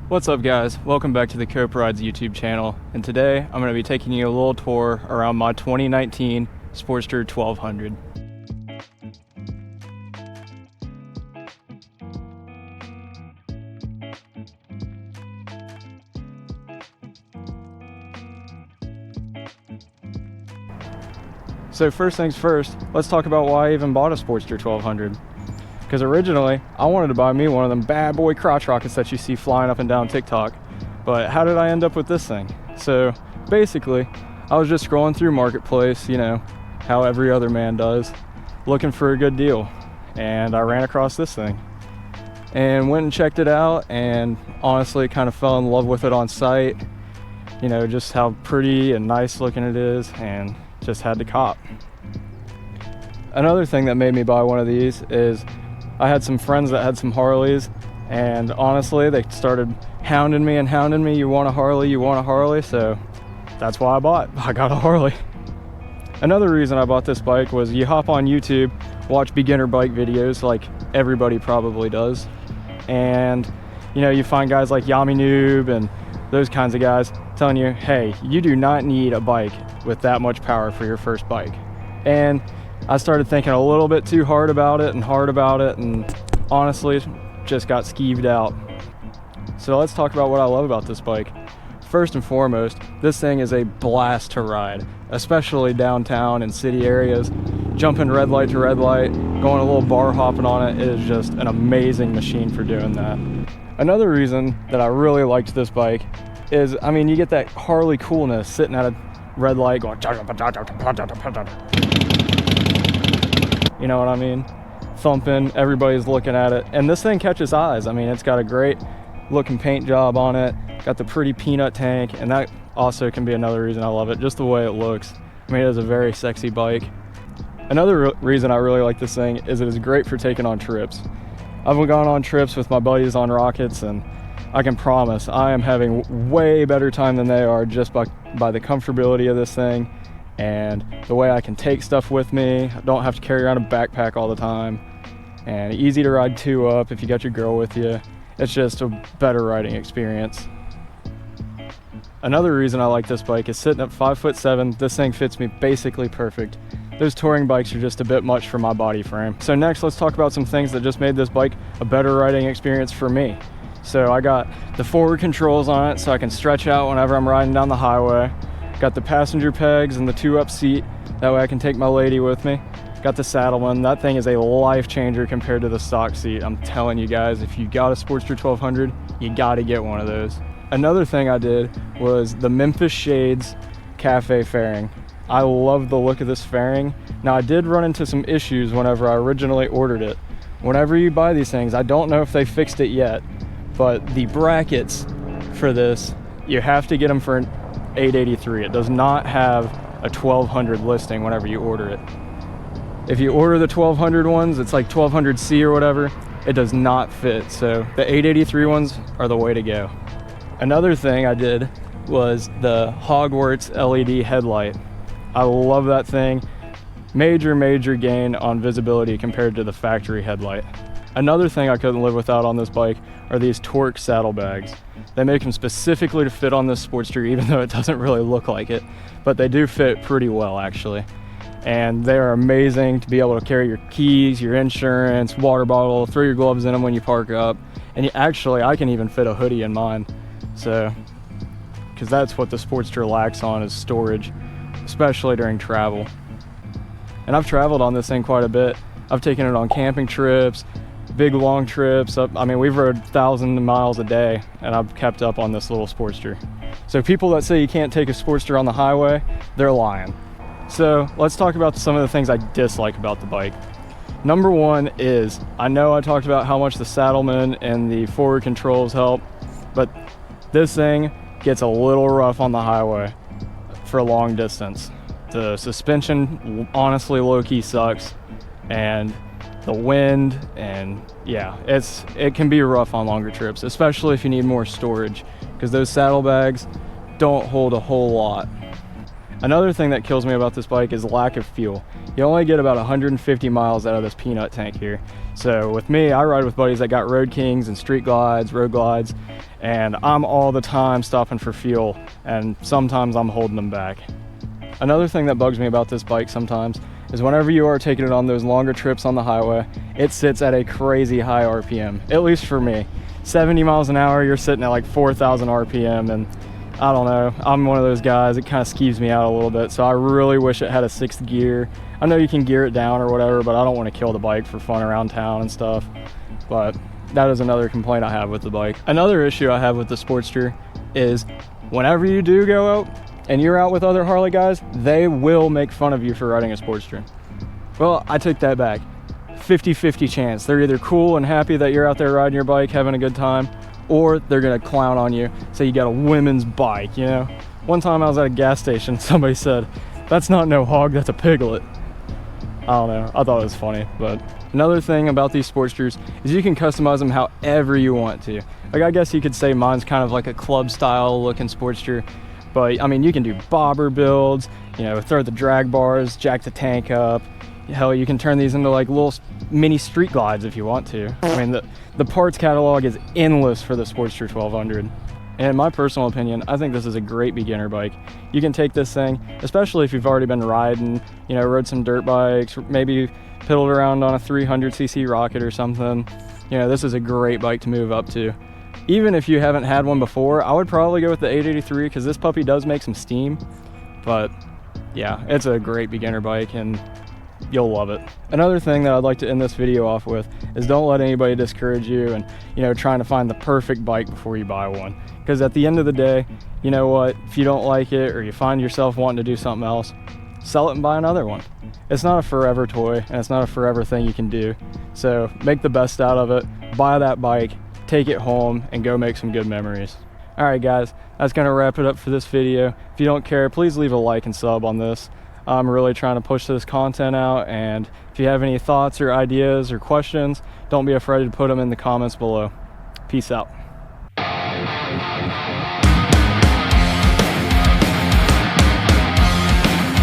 What's up guys, welcome back to the Cope Rides YouTube channel, and today I'm going to be taking you a little tour around my 2019 Sportster 1200. So first things first, let's talk about why I even bought a Sportster 1200. Because originally, I wanted to buy me one of them bad boy crotch rockets that you see flying up and down TikTok. But how did I end up with this thing? So basically, I was just scrolling through Marketplace, you know, how every other man does, looking for a good deal. And I ran across this thing. And went and checked it out, and honestly kind of fell in love with it on sight. You know, just how pretty and nice looking it is, and just had to cop. Another thing that made me buy one of these is I had some friends that had some Harleys, and honestly they started hounding me, you want a Harley, so that's why I got a Harley. Another reason I bought this bike was you hop on YouTube, watch beginner bike videos like everybody probably does, and you know, you find guys like Yami Noob and those kinds of guys telling you, hey, you do not need a bike with that much power for your first bike. And I started thinking a little bit too hard about it, and honestly just got skeeved out. So let's talk about what I love about this bike. First and foremost, this thing is a blast to ride, especially downtown and city areas. Jumping red light to red light, going a little bar hopping on it is just an amazing machine for doing that. Another reason that I really liked this bike is, I mean, you get that Harley coolness sitting at a red light going, you know what I mean? Thumping, everybody's looking at it, and this thing catches eyes. I mean, it's got a great looking paint job on it, got the pretty peanut tank, and that also can be another reason I love it, just the way it looks. I mean, it is a very sexy bike. Another reason I really like this thing is it is great for taking on trips. I've gone on trips with my buddies on rockets, and I can promise I am having way better time than they are just by the comfortability of this thing and the way I can take stuff with me. I don't have to carry around a backpack all the time, and easy to ride two up if you got your girl with you. It's just a better riding experience. Another reason I like this bike is sitting at 5'7", this thing fits me basically perfect. Those touring bikes are just a bit much for my body frame. So next, let's talk about some things that just made this bike a better riding experience for me. So I got the forward controls on it so I can stretch out whenever I'm riding down the highway. Got the passenger pegs and the two-up seat, that way I can take my lady with me. Got the Saddleman, that thing is a life changer compared to the stock seat. I'm telling you guys, if you got a Sportster 1200, you gotta get one of those. Another thing I did was the Memphis Shades Cafe fairing. I love the look of this fairing. Now I did run into some issues whenever I originally ordered it. Whenever you buy these things, I don't know if they fixed it yet, but the brackets for this, you have to get them for an 883. It does not have a 1200 listing whenever you order it. If you order the 1200 ones, it's like 1200C or whatever, it does not fit. So the 883 ones are the way to go. Another thing I did was the Hogwarts LED headlight. I love that thing. Major gain on visibility compared to the factory headlight. Another thing I couldn't live without on this bike are these Torque saddlebags. They make them specifically to fit on this Sportster, even though it doesn't really look like it, but they do fit pretty well actually. And they are amazing to be able to carry your keys, your insurance, water bottle, throw your gloves in them when you park up. And I can even fit a hoodie in mine. So, because that's what the Sportster lacks on is storage, especially during travel. And I've traveled on this thing quite a bit. I've taken it on camping trips, big long trips. I mean, we've rode 1,000 miles a day, and I've kept up on this little Sportster. So people that say you can't take a Sportster on the highway, they're lying. So let's talk about some of the things I dislike about the bike. Number one is, I know I talked about how much the Saddleman and the forward controls help, but this thing gets a little rough on the highway for a long distance. The suspension honestly low-key sucks, and the wind, and yeah, it can be rough on longer trips, especially if you need more storage, because those saddlebags don't hold a whole lot. Another thing that kills me about this bike is lack of fuel. You only get about 150 miles out of this peanut tank here. So with me, I ride with buddies that got Road Kings and Street Glides, Road Glides, and I'm all the time stopping for fuel, and sometimes I'm holding them back. Another thing that bugs me about this bike sometimes is whenever you are taking it on those longer trips on the highway, it sits at a crazy high RPM, at least for me. 70 miles an hour, you're sitting at like 4,000 RPM, and I don't know, I'm one of those guys, it kind of skeeves me out a little bit, so I really wish it had a 6th gear. I know you can gear it down or whatever, but I don't want to kill the bike for fun around town and stuff. But that is another complaint I have with the bike. Another issue I have with the Sportster is whenever you do go out and you're out with other Harley guys, they will make fun of you for riding a Sportster. Well, I take that back. 50-50 chance. They're either cool and happy that you're out there riding your bike, having a good time, or they're gonna clown on you, say you got a women's bike, you know? One time I was at a gas station, somebody said, "That's not no hog, that's a piglet." I don't know, I thought it was funny. But another thing about these Sportsters is you can customize them however you want to. Like, I guess you could say mine's kind of like a club style looking Sportster, but I mean, you can do bobber builds, you know, throw the drag bars, jack the tank up. Hell, you can turn these into like little mini Street Glides if you want to. I mean, the parts catalog is endless for the Sportster 1200. And in my personal opinion, I think this is a great beginner bike. You can take this thing, especially if you've already been riding, you know, rode some dirt bikes, maybe piddled around on a 300cc rocket or something. You know, this is a great bike to move up to. Even if you haven't had one before, I would probably go with the 883 because this puppy does make some steam. But yeah, it's a great beginner bike and you'll love it. Another thing that I'd like to end this video off with is don't let anybody discourage you and, you know, trying to find the perfect bike before you buy one. Because at the end of the day, you know what, if you don't like it or you find yourself wanting to do something else, sell it and buy another one. It's not a forever toy and it's not a forever thing you can do. So make the best out of it, buy that bike, take it home, and go make some good memories. Alright guys, that's going to wrap it up for this video. If you don't care, please leave a like and sub on this. I'm really trying to push this content out, and if you have any thoughts or ideas or questions, don't be afraid to put them in the comments below. Peace out.